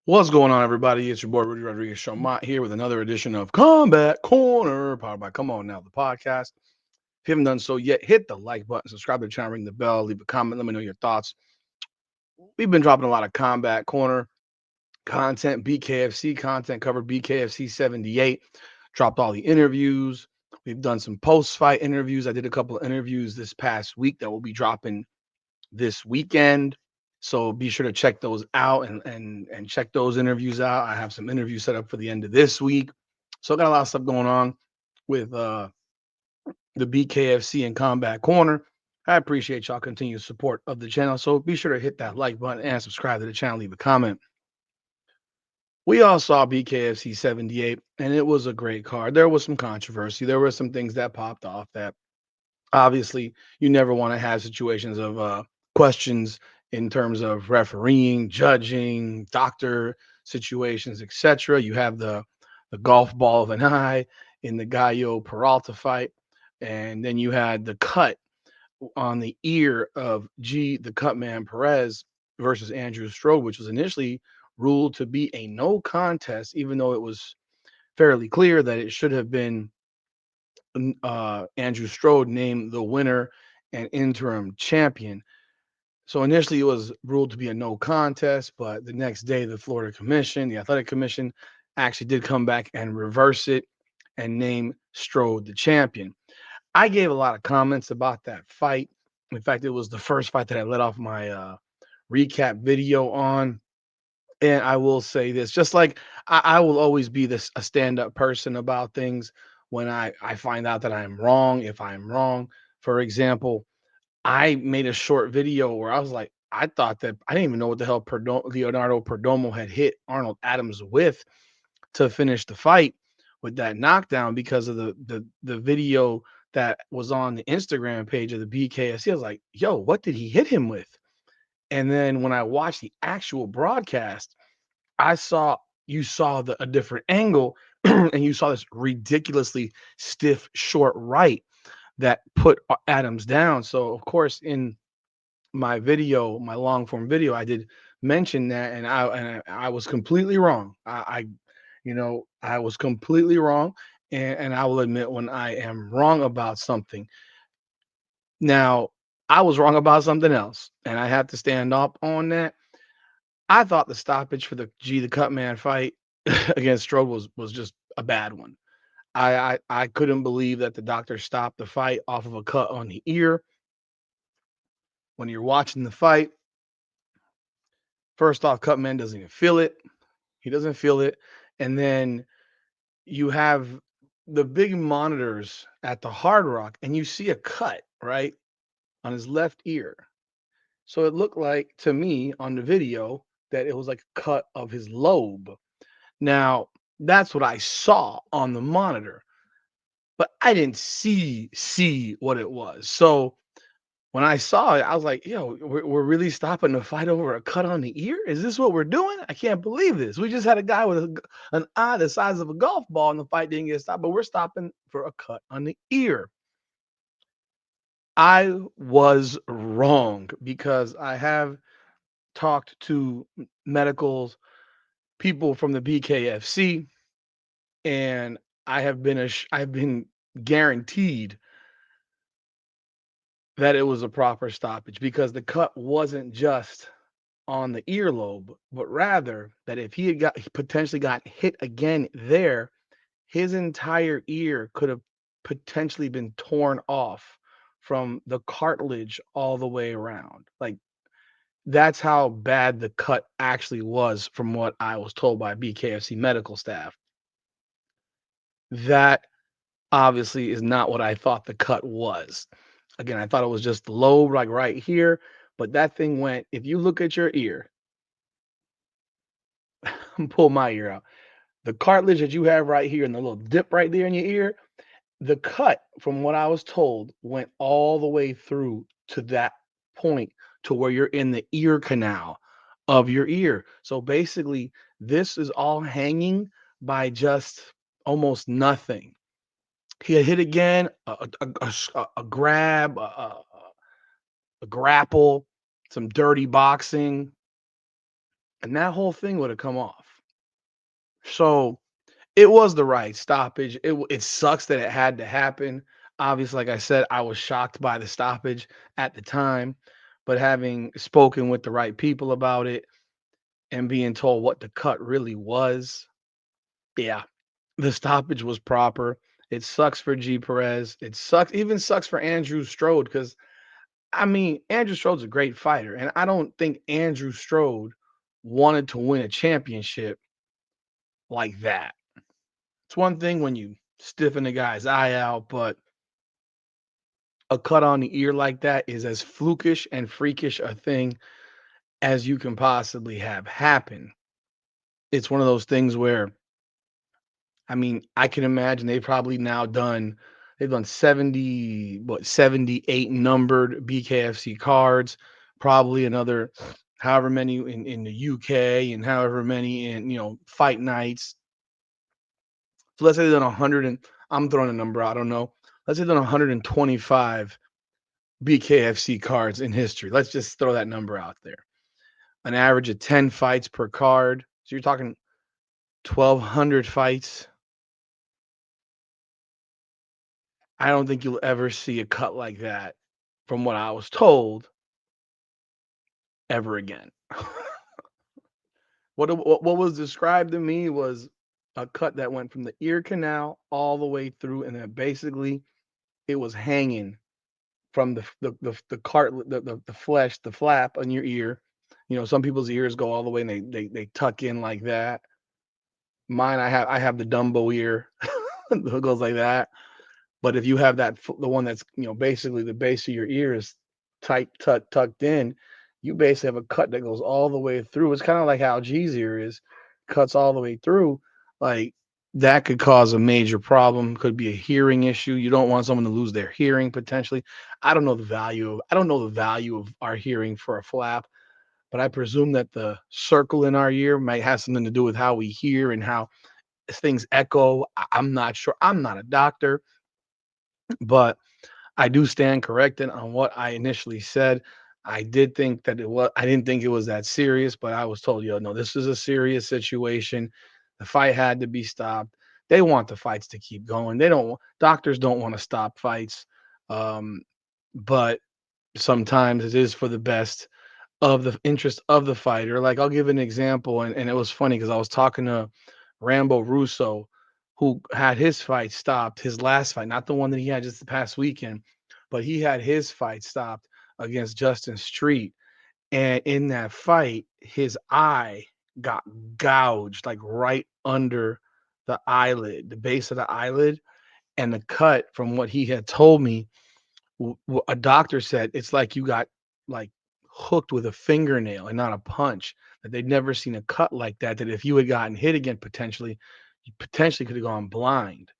What's going on, everybody? It's your boy Rudy Rodriguez Showmont here with another edition of Combat Corner, powered by Come On Now, the podcast. If you haven't done so yet, hit the like button, subscribe to the channel, ring the bell, leave a comment, let me know your thoughts. We've been dropping a lot of Combat Corner content, BKFC content, covered BKFC 78, dropped all the interviews. We've done some post-fight interviews. I did a couple of interviews this past week that will be dropping this weekend. So be sure to check those out and check those interviews out. I have some interviews set up for the end of this week. So I got a lot of stuff going on with the BKFC and Combat Corner. I appreciate y'all continued support of the channel. So be sure to hit that like button and subscribe to the channel, leave a comment. We all saw BKFC 78 and it was a great card. There was some controversy. There were some things that popped off that obviously you never want to have situations of questions in terms of refereeing, judging, doctor situations, etc. You have the golf ball of an eye in the Gallo Peralta fight, and then you had the cut on the ear of the Cutman Perez versus Andrew Strode, which was initially ruled to be a no contest, even though it was fairly clear that it should have been Andrew Strode named the winner and interim champion. So initially it was ruled to be a no contest, but the next day the Florida Commission, the Athletic Commission, actually did come back and reverse it and name Strode the champion. I gave a lot of comments about that fight. In fact, it was the first fight that I let off my recap video on. And I will say this, just like I will always be a stand-up person about things when I find out that I'm wrong, if I'm wrong. For example, I made a short video where I was like, I thought that I didn't even know what the hell Leonardo Perdomo had hit Arnold Adams with to finish the fight with that knockdown because of the video that was on the Instagram page of the BKFC. I was like, yo, what did he hit him with? And then when I watched the actual broadcast, I saw you saw a different angle and you saw this ridiculously stiff short right that put Adams down. So of course in my video, my long form video, I did mention that, and I was completely wrong. I was completely wrong, and I will admit when I am wrong about something. Now I was wrong about something else, and I have to stand up on that. I thought the stoppage for the Cutman fight against Strode was just a bad one. I couldn't believe that the doctor stopped the fight off of a cut on the ear. When you're watching the fight, first off, Cutman doesn't even feel it. He doesn't feel it. And then you have the big monitors at the Hard Rock, and you see a cut, right, on his left ear. So it looked like to me on the video that it was like a cut of his lobe. Now, that's what I saw on the monitor, but I didn't see what it was. So when I saw it, I was like, yo, we're really stopping the fight over a cut on the ear? Is this what we're doing? I can't believe this. We just had a guy with an eye the size of a golf ball and the fight didn't get stopped, but we're stopping for a cut on the ear. I was wrong because I have talked to medicals, people from the BKFC, and I've been guaranteed that it was a proper stoppage because the cut wasn't just on the earlobe, but rather that if he potentially got hit again there, his entire ear could have potentially been torn off from the cartilage all the way around. Like that's how bad the cut actually was from what I was told by BKFC medical staff. That obviously is not what I thought the cut was. Again, I thought it was just the lobe, like right here, but that thing went, if you look at your ear, pull my ear out. The cartilage that you have right here and the little dip right there in your ear, the cut, from what I was told, went all the way through to that point to where you're in the ear canal of your ear. So basically, this is all hanging by just almost nothing. He had hit again, a grab, a grapple, some dirty boxing. and that whole thing would have come off. So it was the right stoppage. It sucks that it had to happen. Obviously, like I said, I was shocked by the stoppage at the time, but having spoken with the right people about it and being told what the cut really was, yeah, the stoppage was proper. It sucks for G Perez. It sucks for Andrew Strode because I mean, Andrew Strode's a great fighter, and I don't think Andrew Strode wanted to win a championship like that. It's one thing when you stiffen a guy's eye out, but a cut on the ear like that is as flukish and freakish a thing as you can possibly have happen. It's one of those things where, I mean, I can imagine they've done 78 numbered BKFC cards, probably another however many in the UK and however many in, fight nights. So let's say they've done 100 and I'm throwing a number out, I don't know. Let's say they've done 125 BKFC cards in history. Let's just throw that number out there. An average of 10 fights per card. So you're talking 1,200 fights. I don't think you'll ever see a cut like that, from what I was told, ever again. What was described to me was a cut that went from the ear canal all the way through, and then basically it was hanging from the cart, the flesh, the flap on your ear. Some people's ears go all the way and they tuck in like that. Mine, I have the Dumbo ear that goes like that. But if you have the one that's basically the base of your ear is tight, tucked in, you basically have a cut that goes all the way through. It's kind of like how G's ear is, cuts all the way through. Like that could cause a major problem. Could be a hearing issue. You don't want someone to lose their hearing potentially. I don't know the value of our hearing for a flap, but I presume that the circle in our ear might have something to do with how we hear and how things echo. I'm not sure. I'm not a doctor, but I do stand corrected on what I initially said. I did think that I didn't think it was that serious, but I was told, no, this is a serious situation. The fight had to be stopped. They want the fights to keep going. Doctors don't want to stop fights. But sometimes it is for the best of the interest of the fighter. Like I'll give an example, and it was funny because I was talking to Rambo Russo, who had his fight stopped, his last fight, not the one that he had just the past weekend, but he had his fight stopped against Justin Street. And in that fight, his eye got gouged like right under the eyelid, the base of the eyelid. And the cut, from what he had told me, a doctor said it's like you got like hooked with a fingernail and not a punch. That they'd never seen a cut like that. That if you had gotten hit again, potentially, you potentially could have gone blind.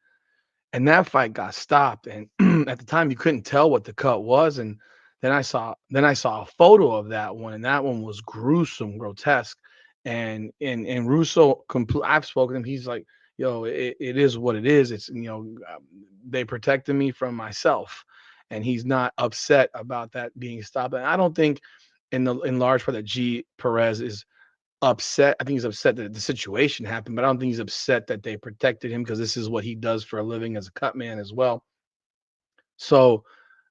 And that fight got stopped. And at the time, you couldn't tell what the cut was. And then I saw a photo of that one, and that one was gruesome, grotesque. And Russo, I've spoken to him. He's like, it is what it is. It's they protected me from myself, and he's not upset about that being stopped. And I don't think, in large part, that G Perez is upset. I think he's upset that the situation happened, but I don't think he's upset that they protected him, because this is what he does for a living as a cut man as well. So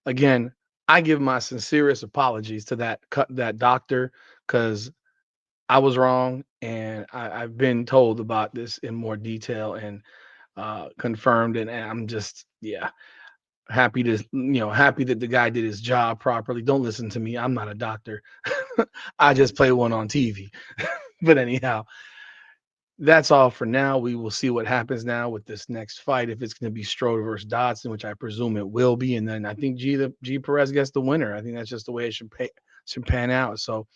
again, I give my sincerest apologies to that doctor, because I was wrong, and I've been told about this in more detail and confirmed, and I'm just happy that the guy did his job properly. Don't listen to me. I'm not a doctor. I just play one on TV. But anyhow, that's all for now. We will see what happens now with this next fight. If it's going to be Strode versus Dodson, which I presume it will be, and then I think G Perez gets the winner. I think that's just the way it should pan out. So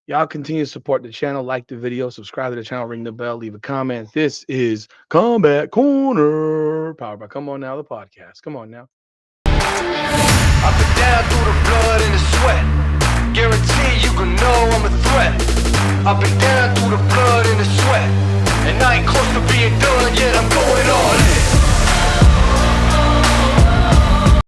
y'all continue to support the channel, like the video, subscribe to the channel, ring the bell, leave a comment. This is Combat Corner, powered by Come On Now, the podcast. Come on now. Up and down through the blood and the sweat. Guarantee you can know I'm a threat. Up and down through the blood and the sweat. And I ain't close to being done yet, I'm going on.